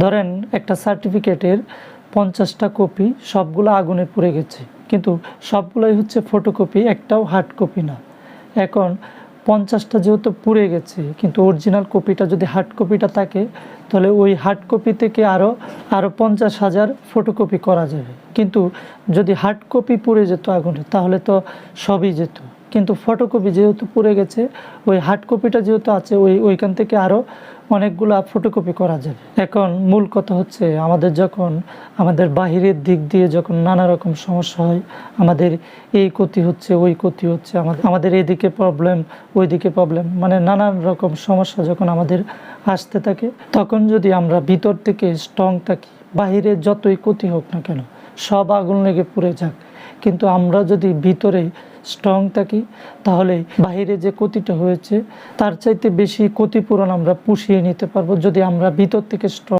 ধরেন একটা সার্টিফিকেটের 50টা কপি সবগুলো আগুনে পুড়ে গেছে, কিন্তু সবগুলোই হচ্ছে ফটোকপি, একটাও হার্ড কপি না। এখন 50টা যেহেতু পুড়ে গেছে, কিন্তু অরিজিনাল কপিটা যদি হার্ড কপিটা থাকে, তাহলে ওই হার্ড কপি থেকে আরও 50,000 ফটোকপি করা যাবে। কিন্তু যদি হার্ড কপি পুড়ে যেত আগুনে, তাহলে তো সবই যেত। কিন্তু ফটোকপি যেহেতু পুড়ে গেছে, ওই হার্ড কপিটা যেহেতু আছে, ওইখান থেকে আরও অনেকগুলো ফটোকপি করা যাবে। এখন মূল কথা হচ্ছে, আমাদের বাহিরের দিক দিয়ে যখন নানা রকম সমস্যা হয়, আমাদের এই ক্ষতি হচ্ছে, ওই ক্ষতি হচ্ছে, আমাদের এদিকে প্রবলেম, ওইদিকে প্রবলেম, মানে নানান রকম সমস্যা যখন আমাদের আসতে থাকে, তখন যদি আমরা ভিতর থেকে স্ট্রং থাকি, বাহিরে যতই ক্ষতি হোক না কেন, সব আগুন লেগে পুড়ে যাক, কিন্তু আমরা যদি ভিতরে স্ট্রং থাকি, তাহলে বাহিরে যে ক্ষতিটা হয়েছে তার চাইতে বেশি ক্ষতিপূরণ আমরা পুষিয়ে নিতে পারবো, যদি আমরা ভিতর থেকে স্ট্রং